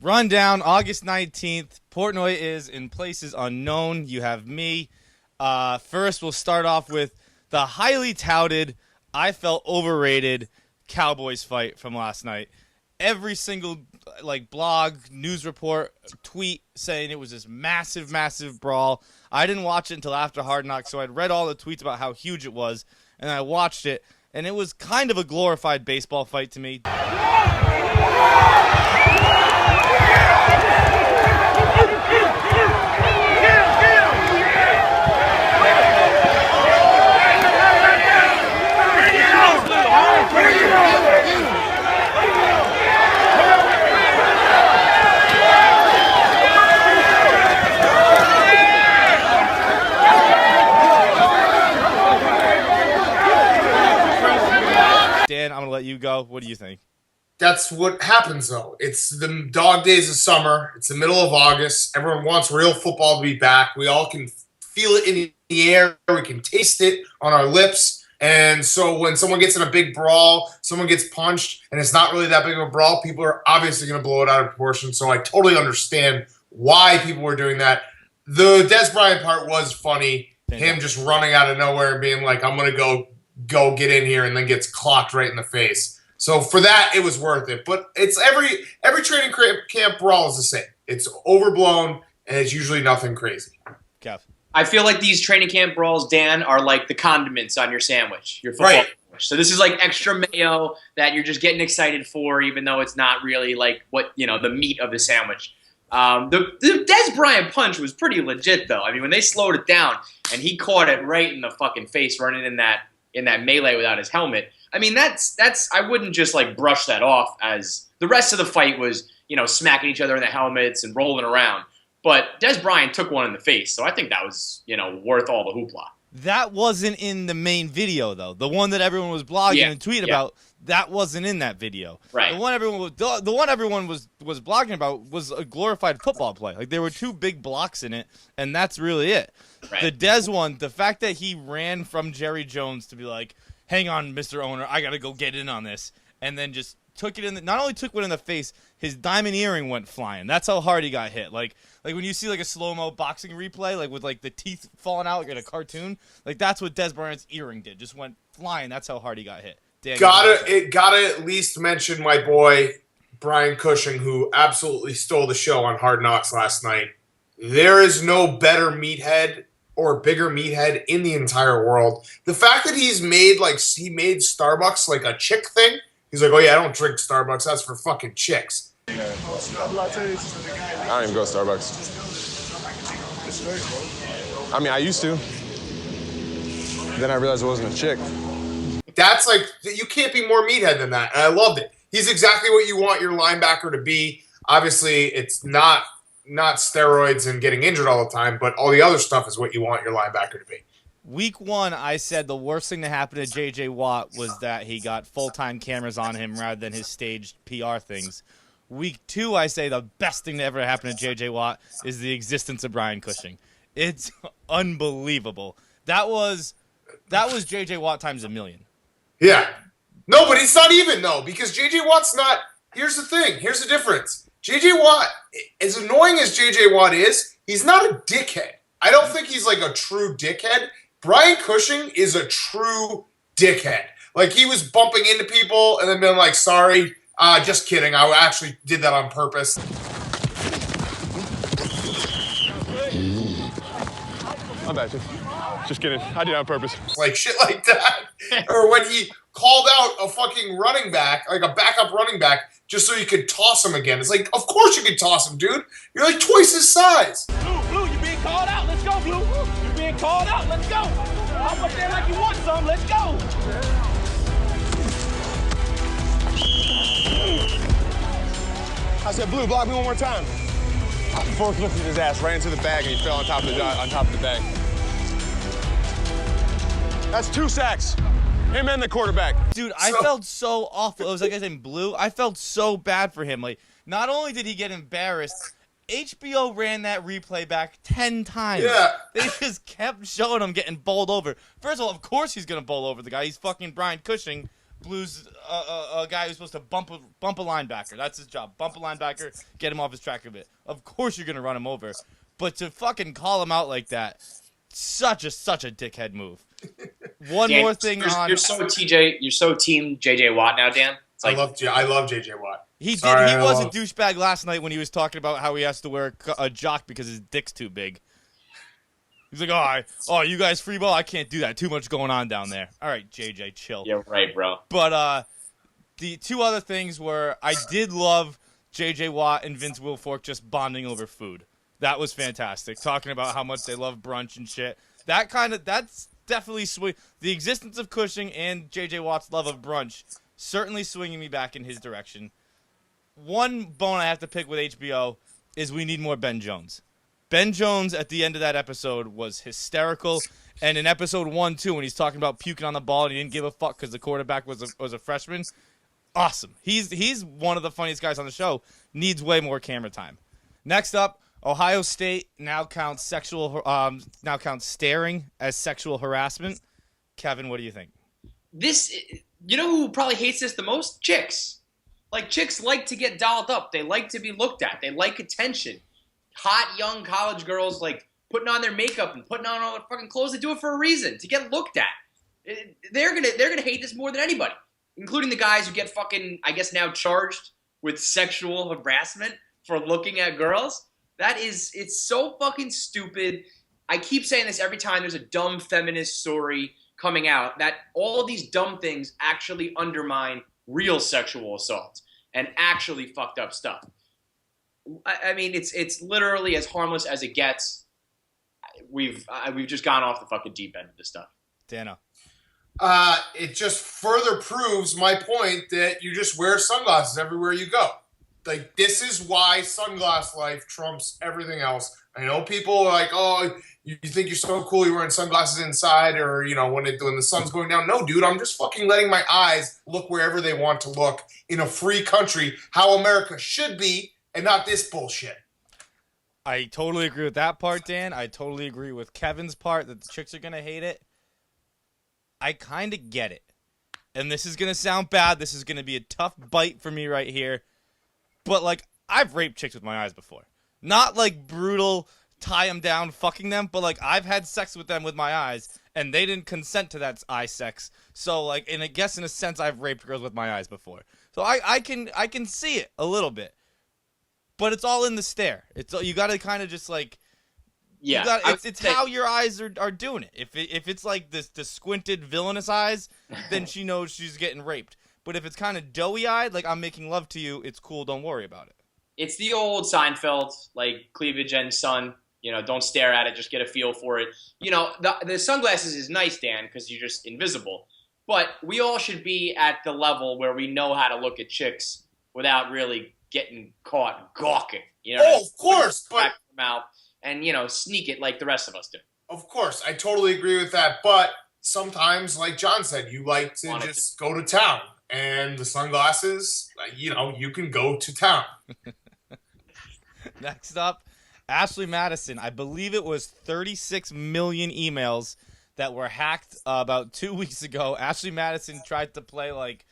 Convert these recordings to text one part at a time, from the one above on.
Rundown, August 19th. Portnoy is in places unknown. You have me. First, we'll start off with the highly touted, I felt overrated Cowboys fight from last night. Every single blog, news report, tweet saying it was this massive, massive brawl. I didn't watch it until after Hard Knocks, so I'd read all the tweets about how huge it was, and I watched it, and it was kind of a glorified baseball fight to me. Dan, I'm going to let you go. What do you think? That's what happens, though. It's the dog days of summer. It's the middle of August. Everyone wants real football to be back. We all can feel it in the air. We can taste it on our lips. And so when someone gets in a big brawl, someone gets punched, and it's not really that big of a brawl, people are obviously going to blow it out of proportion. So I totally understand why people were doing that. The Dez Bryant part was funny. Him just running out of nowhere and being like, I'm going to go get in here, and then gets clocked right in the face. So for that, it was worth it. But it's every training camp brawl is the same. It's overblown, and it's usually nothing crazy. Kev. I feel like these training camp brawls, Dan, are like the condiments on your sandwich, your football sandwich. So this is like extra mayo that you're just getting excited for, even though it's not really like the meat of the sandwich. The Dez Bryant punch was pretty legit, though. I mean, when they slowed it down and he caught it right in the fucking face, running in that melee without his helmet. I mean, that's I wouldn't just brush that off as the rest of the fight was, smacking each other in the helmets and rolling around. But Dez Bryant took one in the face, so I think that was, worth all the hoopla. That wasn't in the main video, though. The one that everyone was blogging and tweeting about, that wasn't in that video. Right. The one everyone was blogging about was a glorified football play. Like, there were two big blocks in it, and that's really it. Right. The Dez one, the fact that he ran from Jerry Jones to be like, hang on, Mr. Owner, I got to go get in on this, and then just took it not only took one in the face, his diamond earring went flying. That's how hard he got hit. Like when you see a slow-mo boxing replay, with the teeth falling out like in a cartoon, that's what Dez Bryant's earring did. Just went flying. That's how hard he got hit. Gotta at least mention my boy Brian Cushing, who absolutely stole the show on Hard Knocks last night. There is no better meathead or bigger meathead in the entire world. The fact that he made Starbucks like a chick thing. He's like, oh yeah, I don't drink Starbucks. That's for fucking chicks. I don't even go to Starbucks. I mean, I used to. Then I realized it wasn't a chick. That's you can't be more meathead than that. And I loved it. He's exactly what you want your linebacker to be. Obviously, it's not steroids and getting injured all the time, but all the other stuff is what you want your linebacker to be. Week 1, I said the worst thing that happened to J.J. Watt was that he got full-time cameras on him rather than his staged PR things. Week 2, I say the best thing that ever happened to J.J. Watt is the existence of Brian Cushing. It's unbelievable. That was J.J. Watt times a million. Yeah. No, but it's not even, though, because J.J. Watt's not – here's the thing. Here's the difference. J.J. Watt, as annoying as J.J. Watt is, he's not a dickhead. I don't think he's a true dickhead. Brian Cushing is a true dickhead. He was bumping into people and then being like, sorry, just kidding. I actually did that on purpose. I'm bad, just kidding. I did it on purpose. Shit like that. Or when he called out a fucking running back, a backup running back, just so you could toss him again. It's of course you could toss him, dude. You're twice his size. Blue, you're being called out. Let's go, Blue. You're being called out. Let's go. I'm up there like you want some. Let's go. I said, Blue, block me one more time. Fork lifted his ass right into the bag, and he fell on top of the bag. That's 2 sacks. Him and the quarterback. Dude, I felt so awful. It was like I said, Blue. I felt so bad for him. Not only did he get embarrassed, HBO ran that replay back 10 times. Yeah. They just kept showing him getting bowled over. First of all, of course he's going to bowl over the guy. He's fucking Brian Cushing. Blues a guy who's supposed to bump a linebacker. That's his job. Bump a linebacker, get him off his track a bit. Of course you're gonna run him over, but to fucking call him out like that, such a dickhead move. One Dan, more thing you're so team JJ Watt now, Dan. It's like, I love JJ Watt. He was a douchebag last night when he was talking about how he has to wear a jock because his dick's too big. He's like, you guys free ball? I can't do that. Too much going on down there. All right, JJ, chill. Yeah, right, bro. But the two other things were I did love JJ Watt and Vince Wilfork just bonding over food. That was fantastic. Talking about how much they love brunch and shit. That's definitely sweet. The existence of Cushing and JJ Watt's love of brunch certainly swinging me back in his direction. One bone I have to pick with HBO is we need more Ben Jones. Ben Jones at the end of that episode was hysterical, and in episode 1 too, when he's talking about puking on the ball and he didn't give a fuck because the quarterback was a freshman, awesome. He's one of the funniest guys on the show. Needs way more camera time. Next up, Ohio State now counts staring as sexual harassment. Kevin, what do you think? This, you know who probably hates this the most? Chicks. Like, chicks like to get dolled up. They like to be looked at. They like attention. Hot young college girls like putting on their makeup and putting on all their fucking clothes. They do it for a reason, to get looked at. They're gonna hate this more than anybody, including the guys who get fucking, I guess now, charged with sexual harassment for looking at girls. It's so fucking stupid. I keep saying this every time there's a dumb feminist story coming out, that all these dumb things actually undermine real sexual assault and actually fucked up stuff. I mean, it's literally as harmless as it gets. We've just gone off the fucking deep end of this stuff. Dano. It just further proves my point that you just wear sunglasses everywhere you go. Like, this is why sunglass life trumps everything else. I know people are like, oh, you think you're so cool, you're wearing sunglasses inside, or, when the sun's going down. No, dude, I'm just fucking letting my eyes look wherever they want to look in a free country, how America should be, and not this bullshit. I totally agree with that part, Dan. I totally agree with Kevin's part that the chicks are going to hate it. I kind of get it. And this is going to sound bad. This is going to be a tough bite for me right here. But, like, I've raped chicks with my eyes before. Not, like, brutal, tie them down, fucking them, but, like, I've had sex with them with my eyes, and they didn't consent to that eye sex. So, like, and I guess in a sense I've raped girls with my eyes before. So I can see it a little bit. But it's all in the stare. You got to kind of just, like... Yeah. It's how your eyes are doing it. If it's, like, the squinted villainous eyes, then she knows she's getting raped. But if it's kind of doughy-eyed, like, I'm making love to you, it's cool, don't worry about it. It's the old Seinfeld, like, cleavage and sun. Don't stare at it, just get a feel for it. The sunglasses is nice, Dan, because you're just invisible. But we all should be at the level where we know how to look at chicks without really getting caught gawking. Of course, but... Mouth and, sneak it like the rest of us do. Of course, I totally agree with that. But sometimes, like John said, you like to just go to town. And the sunglasses, you can go to town. Next up, Ashley Madison. I believe it was 36 million emails that were hacked about 2 weeks ago. Ashley Madison tried to play like,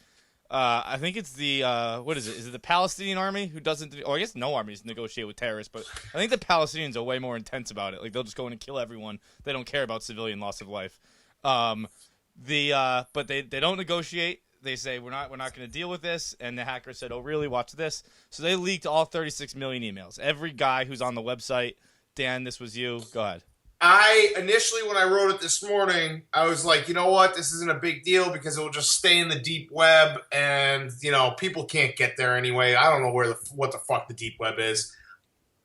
I think it's the, what is it? Is it the Palestinian army who doesn't, I guess no armies negotiate with terrorists, but I think the Palestinians are way more intense about it. Like, they'll just go in and kill everyone. They don't care about civilian loss of life. But they don't negotiate. They say, we're not going to deal with this. And the hacker said, oh, really? Watch this. So they leaked all 36 million emails. Every guy who's on the website. Dan, this was you. Go ahead. Initially, when I wrote it this morning, I was like, you know what? This isn't a big deal because it will just stay in the deep web. And, people can't get there anyway. I don't know what the fuck the deep web is.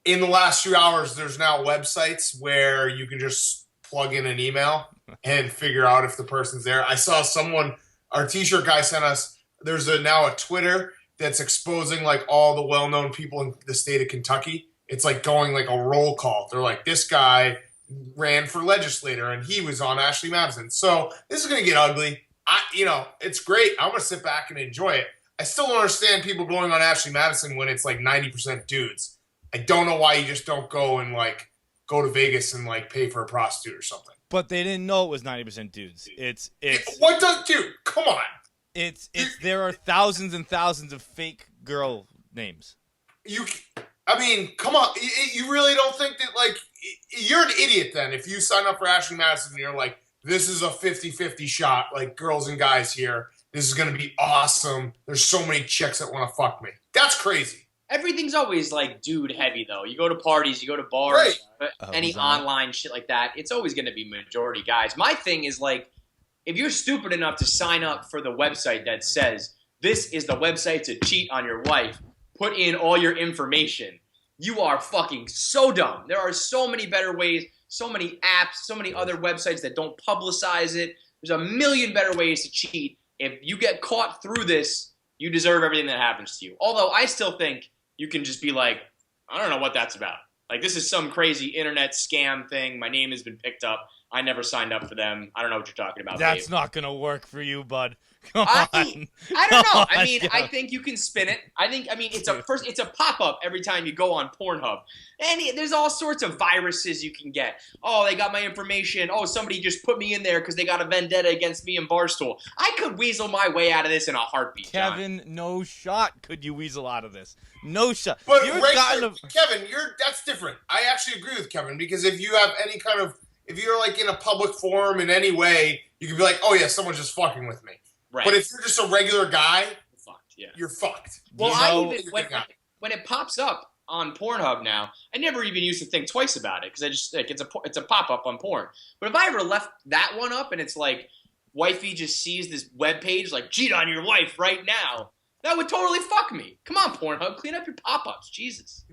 In the last few hours, there's now websites where you can just plug in an email and figure out if the person's there. I saw someone... Our t-shirt guy sent us, there's now a Twitter that's exposing, like, all the well-known people in the state of Kentucky. It's, like, going, like, a roll call. They're like, this guy ran for legislator, and he was on Ashley Madison. So this is going to get ugly. It's great. I'm going to sit back and enjoy it. I still don't understand people going on Ashley Madison when it's, like, 90% dudes. I don't know why you just don't go and, like, go to Vegas and, like, pay for a prostitute or something. But they didn't know it was 90% dudes. It's what does, dude? Come on. There are thousands and thousands of fake girl names. I mean, come on. You really don't think that, like, you're an idiot then if you sign up for Ashley Madison and you're like, this is a 50-50 shot, like, girls and guys here. This is going to be awesome. There's so many chicks that want to fuck me. That's crazy. Everything's always, like, dude heavy, though. You go to parties, you go to bars, any online shit like that, it's always going to be majority guys. My thing is, like, if you're stupid enough to sign up for the website that says, this is the website to cheat on your wife, put in all your information, you are fucking so dumb. There are so many better ways, so many apps, so many other websites that don't publicize it. There's a million better ways to cheat. If you get caught through this, you deserve everything that happens to you. Although I still think you can just be like, I don't know what that's about. Like, this is some crazy internet scam thing. My name has been picked up. I never signed up for them. I don't know what you're talking about. That's babe. not going to work for you, bud. Come on. I don't know. I mean, I think you can spin it. I mean, it's a pop-up every time you go on Pornhub. And there's all sorts of viruses you can get. Oh, they got my information. Oh, somebody just put me in there because they got a vendetta against me in Barstool. I could weasel my way out of this in a heartbeat, Kevin, John. no shot could you weasel out of this. No shot. But Kevin, that's different. I actually agree with Kevin because if you have any kind of, if you're like in a public forum in any way, you can be like, oh yeah, someone's just fucking with me. Right. But if you're just a regular guy, you're fucked. Well, when it pops up on Pornhub now, I never even used to think twice about it because I just like it's a pop up on porn. But if I ever left that one up and it's like wifey just sees this web page like cheat on your wife right now, that would totally fuck me. Come on, Pornhub, clean up your pop ups, Jesus.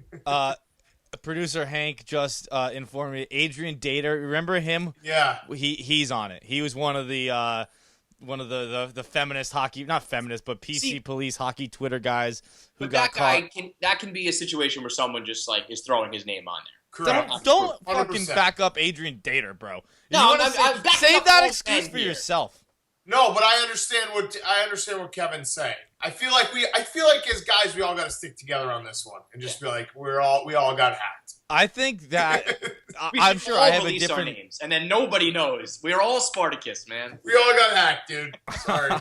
Producer Hank just informed me. Adrian Dater, remember him? Yeah. He's on it. He was one of the feminist hockey, not feminist, but PC police hockey Twitter guys who got caught. That can be a situation where someone just like is throwing his name on there. Correct. Don't fucking back up Adrian Dater, bro. No, save that excuse for yourself. No, but I understand what Kevin's saying. I feel like as guys we all got to stick together on this one and just be like we all got hacked. I think that I'm sure I have a different names, and then nobody knows. We're all Spartacus, man. We all got hacked, dude. Sorry.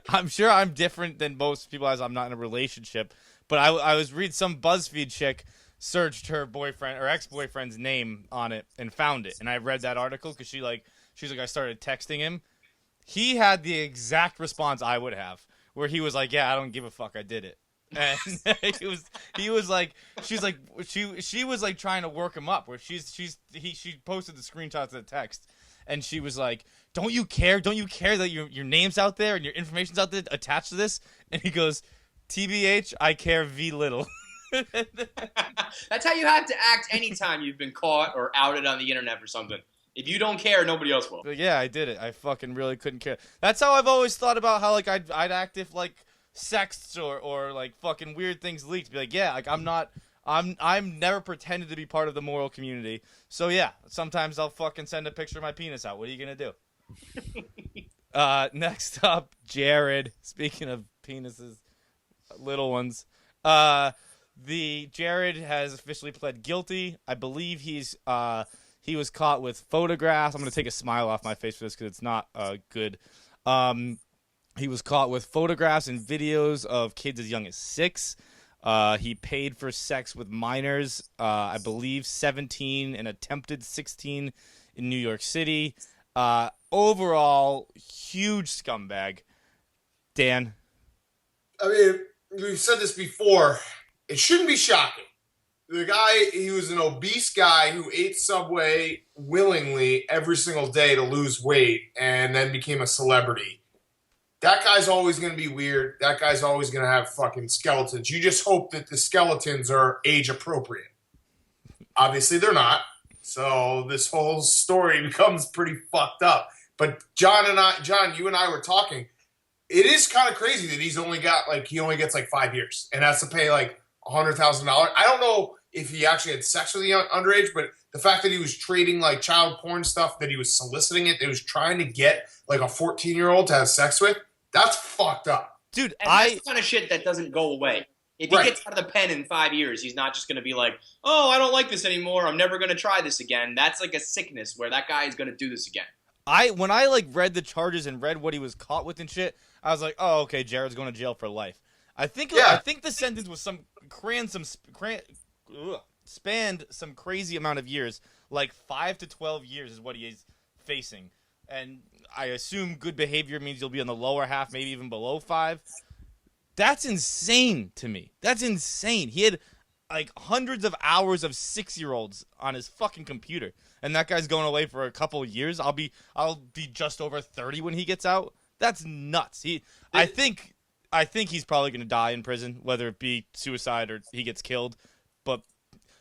I'm sure I'm different than most people as I'm not in a relationship. But I was reading some BuzzFeed chick searched her boyfriend or ex-boyfriend's name on it and found it, and I read that article because she's like I started texting him. He had the exact response I would have, where he was like, "Yeah, I don't give a fuck, I did it." And he was like, she was like trying to work him up, where she posted the screenshots of the text, and she was like, "Don't you care? Don't you care that your name's out there and your information's out there attached to this?" And he goes, "TBH, I care v little." That's how you have to act anytime you've been caught or outed on the internet for something. If you don't care, nobody else will. But yeah, I did it. I fucking really couldn't care. That's how I've always thought about how like I'd act if like sexts or like fucking weird things leaked. Be like, yeah, like I'm never pretended to be part of the moral community. So yeah, sometimes I'll fucking send a picture of my penis out. What are you gonna do? Next up, Jared. Speaking of penises, little ones. Jared has officially pled guilty. I believe he was caught with photographs. I'm going to take a smile off my face for this because it's not good. He was caught with photographs and videos of kids as young as 6. He paid for sex with minors, I believe 17 and attempted 16 in New York City. Overall, huge scumbag. Dan? I mean, we've said this before. It shouldn't be shocking. The guy, he was an obese guy who ate Subway willingly every single day to lose weight and then became a celebrity. That guy's always going to be weird. That guy's always going to have fucking skeletons. You just hope that the skeletons are age appropriate. Obviously, they're not. So this whole story becomes pretty fucked up. But John, you and I were talking. It is kind of crazy that he only gets like 5 years and has to pay like $100,000. I don't know if he actually had sex with the underage, but the fact that he was trading like child porn stuff, that he was soliciting it, that he was trying to get like a 14-year-old to have sex with, that's fucked up. Dude, and that's the kind of shit that doesn't go away. If he gets out of the pen in 5 years, he's not just going to be like, oh, I don't like this anymore. I'm never going to try this again. That's like a sickness where that guy is going to do this again. When I like read the charges and read what he was caught with and shit, I was like, oh, okay, Jared's going to jail for life. I think the sentence was spanned some crazy amount of years, like 5 to 12 years is what he is facing. And I assume good behavior means you'll be on the lower half, maybe even below 5. That's insane to me. That's insane. He had like hundreds of hours of 6-year-olds on his fucking computer, and that guy's going away for a couple of years. I'll be just over 30 when he gets out. That's nuts. I think he's probably going to die in prison, whether it be suicide or he gets killed. But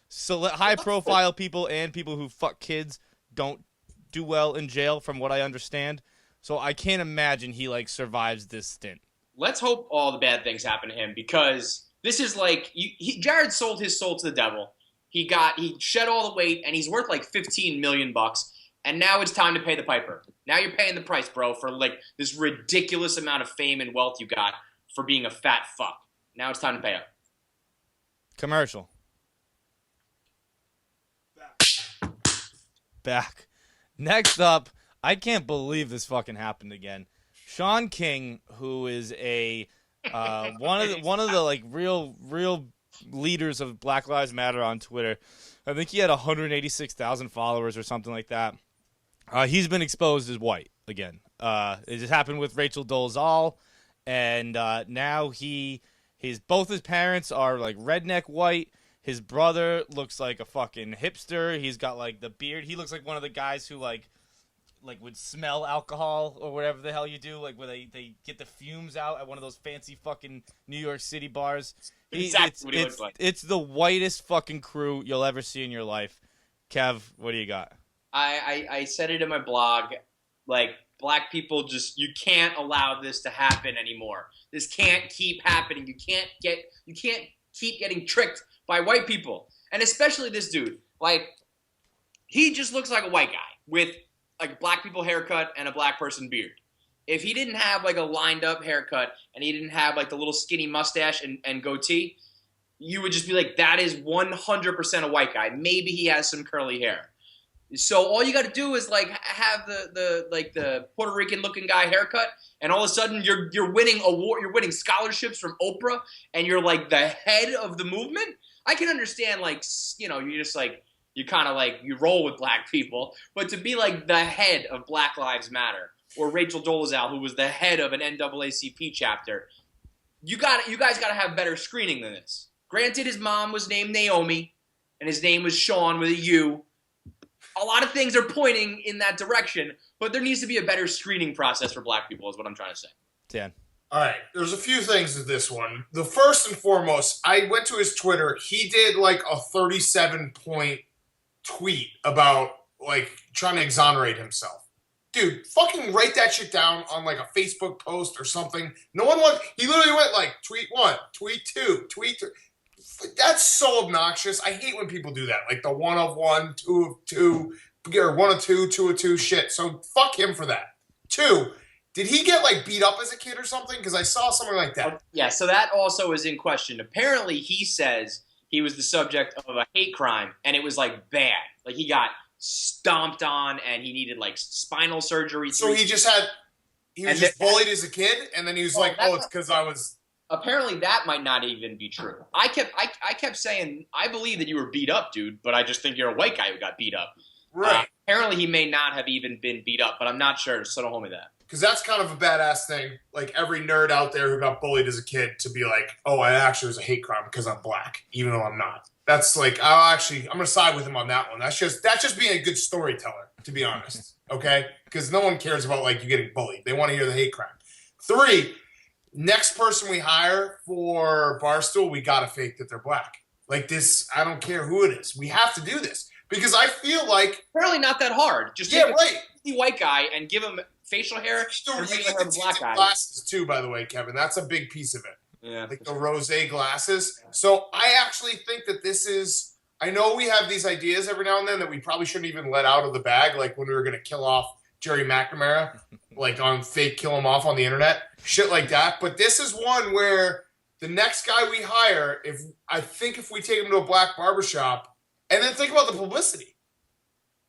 high-profile people and people who fuck kids don't do well in jail, from what I understand. So I can't imagine he like survives this stint. Let's hope all the bad things happen to him, because this is like Jared sold his soul to the devil. He shed all the weight, and he's worth like $15 million. And now it's time to pay the piper. Now you're paying the price, bro, for like this ridiculous amount of fame and wealth you got for being a fat fuck. Now it's time to pay up. Commercial. Back. Next up, I can't believe this fucking happened again. Shaun King, who is a one of the like real leaders of Black Lives Matter on Twitter. I think he had 186,000 followers or something like that. He's been exposed as white again. It just happened with Rachel Dolezal, and now both his parents are like redneck white. His brother looks like a fucking hipster. He's got like the beard. He looks like one of the guys who like would smell alcohol or whatever the hell you do, like where they get the fumes out at one of those fancy fucking New York City bars. Exactly what he looks like. It's the whitest fucking crew you'll ever see in your life. Kev, what do you got? I said it in my blog, like, black people you can't allow this to happen anymore. This can't keep happening. You can't keep getting tricked by white people. And especially this dude. Like, he just looks like a white guy with like a black people haircut and a black person beard. If he didn't have like a lined up haircut and he didn't have like the little skinny mustache and goatee, you would just be like, that is 100% a white guy. Maybe he has some curly hair. So all you got to do is like have the Puerto Rican looking guy haircut, and all of a sudden you're winning you're winning scholarships from Oprah, and you're like the head of the movement. I can understand, like, you know, you just like you kind of like you roll with black people, but to be like the head of Black Lives Matter, or Rachel Dolezal, who was the head of an NAACP chapter, you guys got to have better screening than this. Granted, his mom was named Naomi, and his name was Shaun with a U. A lot of things are pointing in that direction, but there needs to be a better screening process for black people, is what I'm trying to say. Dan. All right, there's a few things to this one. The first and foremost, I went to his Twitter. He did like a 37-point tweet about like trying to exonerate himself. Dude, fucking write that shit down on like a Facebook post or something. He literally went like tweet 1, tweet 2, tweet 3. That's so obnoxious. I hate when people do that. Like the 1 of 1, 2 of 2, or 1 of 2, 2 of 2 shit. So fuck him for that. 2, did he get like beat up as a kid or something? Because I saw something like that. Yeah, so that also is in question. Apparently he says he was the subject of a hate crime, and it was like bad. Like he got stomped on and he needed like spinal surgery. So he was just bullied as a kid, and then he was like, oh, it's because I was... Apparently that might not even be true. I kept saying, I believe that you were beat up, dude, but I just think you're a white guy who got beat up. Right. Apparently he may not have even been beat up, but I'm not sure, so don't hold me to that. Because that's kind of a badass thing. Like every nerd out there who got bullied as a kid to be like, oh, I actually was a hate crime because I'm black, even though I'm not. That's like, I'm going to side with him on that one. That's just being a good storyteller, to be honest. Okay? Because no one cares about like you getting bullied. They want to hear the hate crime. 3, next person we hire for Barstool, we got to fake that they're black. Like this, I don't care who it is. We have to do this. Because I feel like... Apparently not that hard. Just take a white guy and give him facial hair still and really regular hair black guy. Glasses too, by the way, Kevin. That's a big piece of it. Yeah. Like the rosé glasses. So I actually think that this is... I know we have these ideas every now and then that we probably shouldn't even let out of the bag, like when we were going to kill off Jerry McNamara, like on fake kill him off on the internet, shit like that. But this is one where the next guy we hire, if we take him to a black barbershop, and then think about the publicity.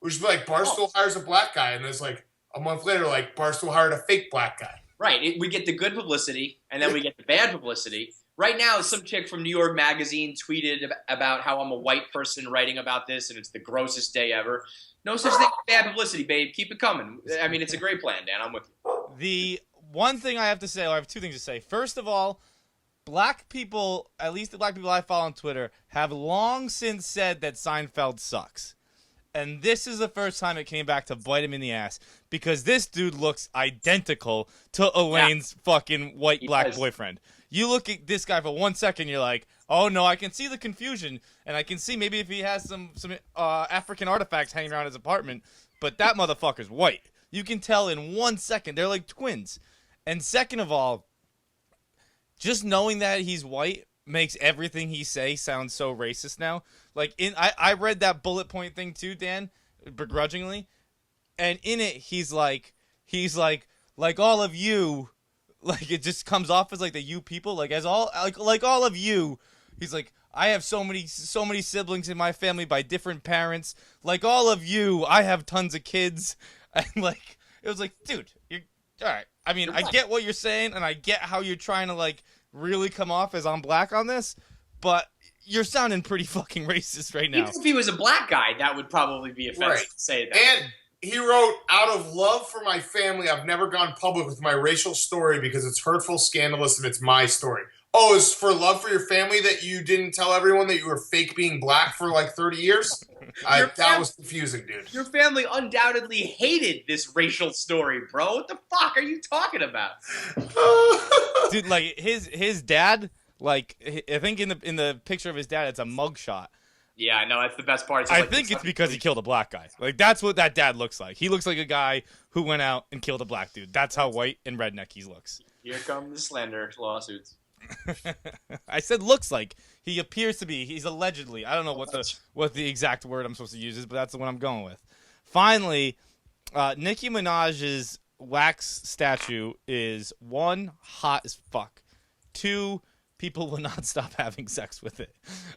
Which is like Barstool hires a black guy, and it's like a month later, like Barstool hired a fake black guy. Right. We get the good publicity, and then we get the bad publicity. Right now, some chick from New York Magazine tweeted about how I'm a white person writing about this, and it's the grossest day ever. No such thing as bad publicity, babe. Keep it coming. I mean, it's a great plan, Dan. I'm with you. The one thing I have to say, or I have two things to say. First of all, black people, at least the black people I follow on Twitter, have long since said that Seinfeld sucks. And this is the first time it came back to bite him in the ass, because this dude looks identical to Elaine's fucking white-black boyfriend. You look at this guy for 1 second, you're like, oh no, I can see the confusion, and I can see maybe if he has some African artifacts hanging around his apartment, but that motherfucker's white. You can tell in 1 second. They're like twins. And second of all, just knowing that he's white makes everything he say sound so racist now. Like, I read that bullet point thing too, Dan, begrudgingly, and in it he's like all of you, like it just comes off as like the you people, like as all like all of you. He's like, I have so many siblings in my family by different parents. Like all of you, I have tons of kids, and like it was like, dude, you're all right. I mean, I get what you're saying, and I get how you're trying to like really come off as I'm black on this, but you're sounding pretty fucking racist right now. Even if he was a black guy, that would probably be offensive to say that. And he wrote, out of love for my family, I've never gone public with my racial story because it's hurtful, scandalous, and it's my story. Oh, it's for love for your family that you didn't tell everyone that you were fake being black for like 30 years? That was confusing, dude. Your family undoubtedly hated this racial story, bro. What the fuck are you talking about? Dude, like his dad, like I think in the picture of his dad, it's a mugshot. Yeah, I know, that's the best part. I think it's because he killed a black guy. Like that's what that dad looks like. He looks like a guy who went out and killed a black dude. That's how white and redneck he looks. Here come the slander lawsuits. I said looks like. He appears to be. He's allegedly. I don't know what the exact word I'm supposed to use is, but that's the one I'm going with. Finally, Nicki Minaj's wax statue is 1, hot as fuck. 2, people will not stop having sex with it.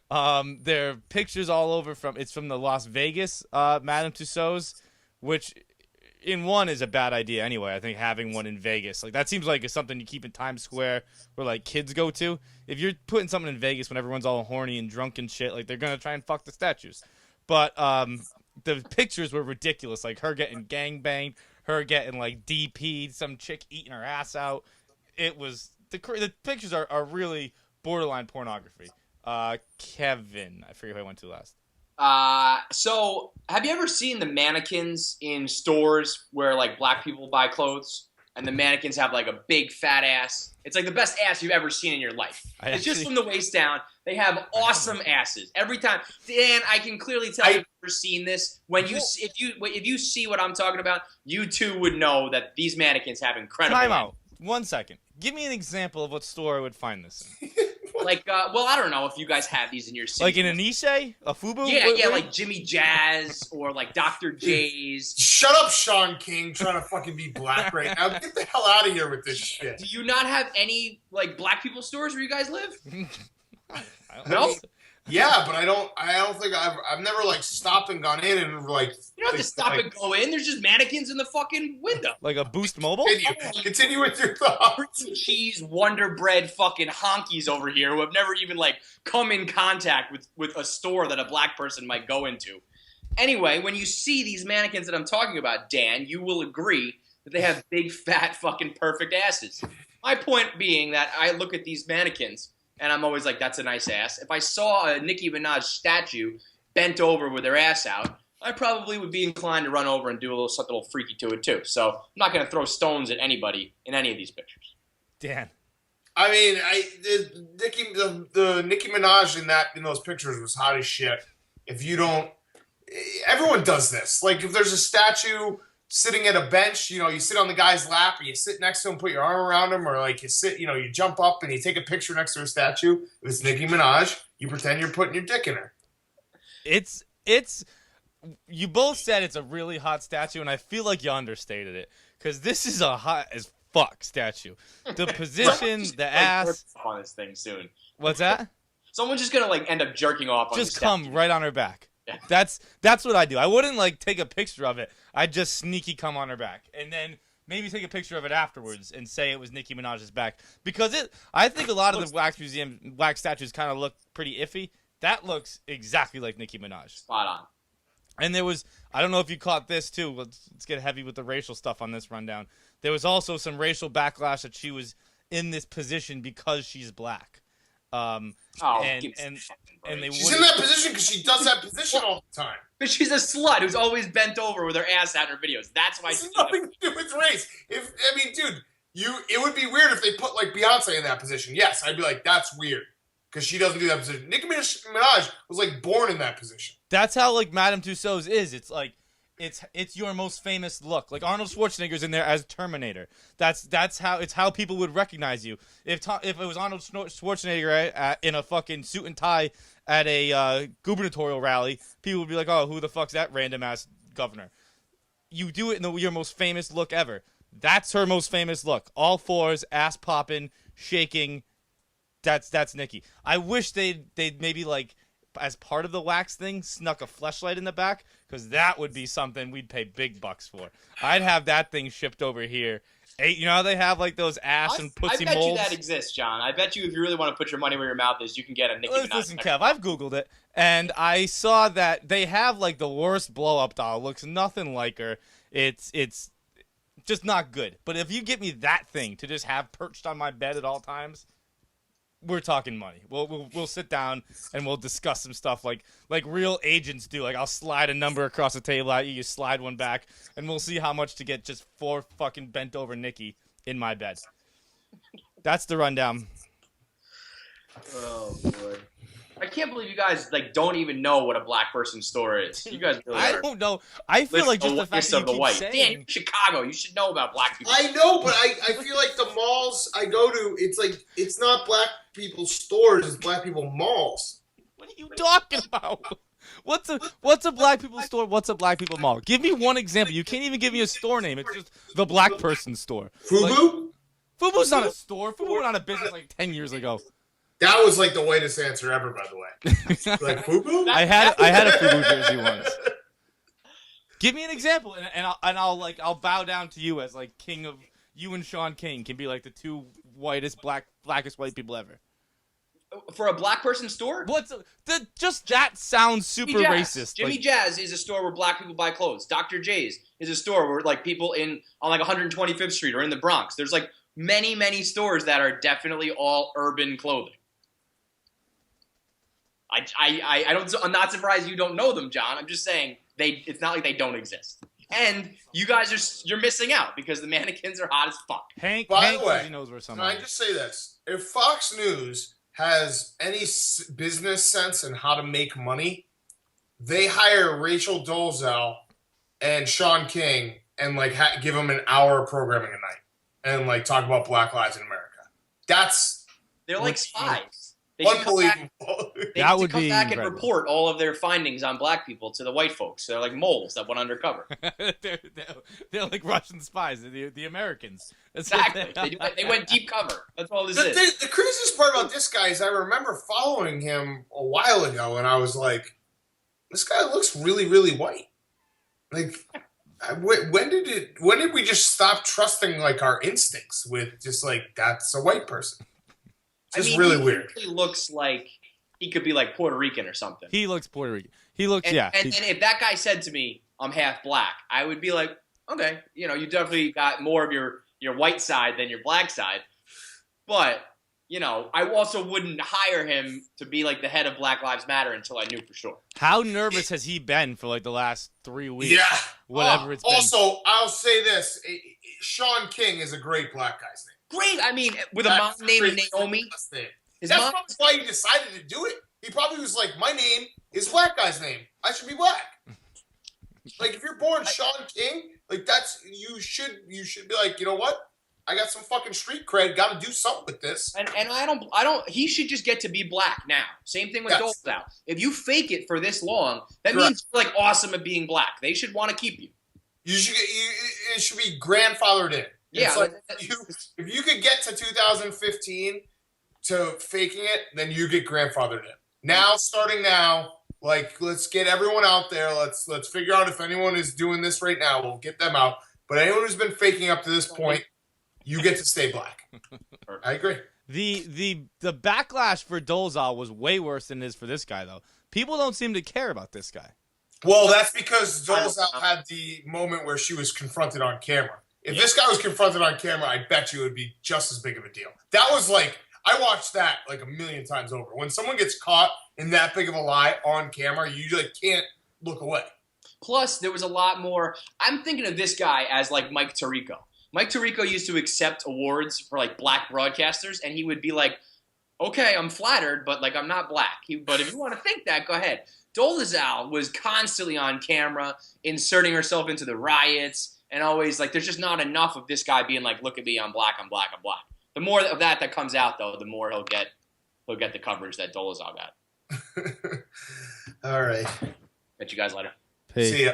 There are pictures all over it's from the Las Vegas Madame Tussauds, which in one is a bad idea anyway. I think having one in Vegas, like that seems like it's something you keep in Times Square where like kids go to. If you're putting something in Vegas when everyone's all horny and drunk and shit, like they're gonna try and fuck the statues. But the pictures were ridiculous, like her getting gangbanged, her getting like DP'd, some chick eating her ass out. It was the pictures are really borderline pornography. Kevin, I forget who I went to last. So have you ever seen the mannequins in stores where like black people buy clothes and the mannequins have like a big fat ass? It's like the best ass you've ever seen in your life. It's just from the waist down. They have awesome asses every time. Dan, I can clearly tell you've never seen this. When you if you see what I'm talking about, you too would know that these mannequins have incredible. Time out. 1 second. Give me an example of what store I would find this in. Like, well, I don't know if you guys have these in your city. Like in a Niche? A Fubu? Yeah, like Jimmy Jazz or like Dr. J's. Shut up, Shaun King, trying to fucking be black right now. Get the hell out of here with this shit. Do you not have any like black people stores where you guys live? No. Yeah, but I don't think I've never like stopped and gone in and like. You don't have to stop and go in. There's just mannequins in the fucking window. Like a Boost Mobile? Continue with your thoughts. Cheese, Wonder Bread, fucking honkies over here who have never even like come in contact with a store that a black person might go into. Anyway, when you see these mannequins that I'm talking about, Dan, you will agree that they have big, fat, fucking perfect asses. My point being that I look at these mannequins and I'm always like, that's a nice ass. If I saw a Nicki Minaj statue bent over with their ass out, I probably would be inclined to run over and do something a little freaky to it too. So I'm not going to throw stones at anybody in any of these pictures. Dan. I mean, the Nicki Minaj in those pictures was hot as shit. If you don't, everyone does this. Like if there's a statue sitting at a bench, you sit on the guy's lap, or you sit next to him, put your arm around him, or like you sit, you jump up and you take a picture next to a statue. If it's Nicki Minaj, you pretend you're putting your dick in her. It's. You both said it's a really hot statue, and I feel like you understated it because this is a hot as fuck statue. The position, the ass. On this thing soon. What's that? Someone's just gonna end up jerking off. Just come right on her back. That's what I do. I wouldn't take a picture of it. I'd just sneaky come on her back, and then maybe take a picture of it afterwards and say it was Nicki Minaj's back. Because I think a lot of the wax statues kind of look pretty iffy. That looks exactly like Nicki Minaj. Spot on. And there was, I don't know if you caught this too. Let's get heavy with the racial stuff on this rundown. There was also some racial backlash that she was in this position because she's black. And they she's in that position because she does that position all the time. But she's a slut who's always bent over with her ass out in her videos. That's why. It's nothing to do with race. Dude, it would be weird if they put like Beyonce in that position. Yes, I'd be like, that's weird because she doesn't do that position. Nicki Minaj was like born in that position. That's how like Madame Tussauds is. It's like it's your most famous look. Like Arnold Schwarzenegger's in there as Terminator. That's how people would recognize you. If it was Arnold Schwarzenegger in a fucking suit and tie at a gubernatorial rally, people would be like, "Oh, who the fuck's that random ass governor?" You do it in your most famous look ever. That's her most famous look. All fours, ass popping, shaking. That's Nicki. I wish they'd maybe like, as part of the wax thing, snuck a fleshlight in the back, because that would be something we'd pay big bucks for. I'd have that thing shipped over here. You know how they have like those ass and pussy molds? I bet you that exists, John. I bet you if you really want to put your money where your mouth is, you can get a Nicki Minaj. Listen, Kev, I've Googled it, and I saw that they have like the worst blow-up doll. Looks nothing like her. It's just not good. But if you get me that thing to just have perched on my bed at all times, we're talking money. We'll sit down and we'll discuss some stuff like real agents do. Like I'll slide a number across the table at you, you slide one back, and we'll see how much to get just 4 fucking bent over Nicki in my bed. That's the rundown. Oh boy. I can't believe you guys like don't even know what a black person store is. You guys really I don't know. I feel like just the fact that you keep saying. Dan, you're in Chicago. You should know about black people. I know, but I feel like the malls I go to, it's not black people stores, it's black people malls. What are you talking about? What's a black people store? What's a black people mall? Give me one example. You can't even give me a store name. It's just the black person store. Fubu? Like, Fubu's not a store. Fubu went out of business like 10 years ago. That was like the whitest answer ever, by the way. Like Fubu? I had a Fubu jersey once. Give me an example, and I'll bow down to you as like king of you and Shaun King can be like the two blackest white people ever. For a black person store? Just that sounds super racist. Jimmy Jazz is a store where black people buy clothes. Dr. J's is a store where like people on like 125th Street or in the Bronx. There's like many stores that are definitely all urban clothing. I'm not surprised you don't know them, John. I'm just saying it's not like they don't exist. And you guys you're missing out because the mannequins are hot as fuck. By the way, he knows where can I just say this? If Fox News has any business sense in how to make money, they hire Rachel Dolezal and Shaun King and like give them an hour of programming a night and like talk about Black lives in America. They're like spies. They unbelievable. That would come back and report all of their findings on black people to the white folks. They're like moles that went undercover. they're like Russian spies. The Americans. Exactly. They went deep cover. That's all this is. The craziest part about this guy is I remember following him a while ago, and I was like, this guy looks really, really white. Like, when did we just stop trusting like our instincts with just like that's a white person? It's really weird. He looks like he could be like Puerto Rican or something. He looks Puerto Rican. He looks, and if that guy said to me, I'm half black, I would be like, okay, you definitely got more of your white side than your black side. But, I also wouldn't hire him to be like the head of Black Lives Matter until I knew for sure. How nervous has he been for like the last 3 weeks? Yeah. Whatever it's been. Also, I'll say this. Shaun King is a great black guy's name. Great. I mean, with a mom named Naomi. That's probably why he decided to do it. He probably was like, my name is black guy's name. I should be black. Like, if you're born Shaun King, like you should be like, you know what? I got some fucking street cred. Got to do something with this. And I don't. He should just get to be black now. Same thing with Dolezal. If you fake it for this long, that means you're like awesome at being black. They should want to keep you. It should be grandfathered in. Yeah. Like if you could get to 2015 to faking it, then you get grandfathered in. Now, starting now, like let's get everyone out there. Let's figure out if anyone is doing this right now. We'll get them out. But anyone who's been faking up to this point, you get to stay black. I agree. The backlash for Dolezal was way worse than it is for this guy, though. People don't seem to care about this guy. Well, that's because Dolezal had the moment where she was confronted on camera. If this guy was confronted on camera, I bet you it would be just as big of a deal. That was like, I watched that like a million times over. When someone gets caught in that big of a lie on camera, you like can't look away. Plus, there was a lot more. I'm thinking of this guy as like Mike Tirico. Mike Tirico used to accept awards for like black broadcasters, and he would be like, okay, I'm flattered, but like I'm not black. But if you want to think that, go ahead. Dolezal was constantly on camera, inserting herself into the riots, and always like there's just not enough of this guy being like, look at me, I'm black, I'm black, I'm black. The more of that comes out, though, the more he'll get the coverage that Dolezal got. All right. Bet you guys later. Peace. See ya.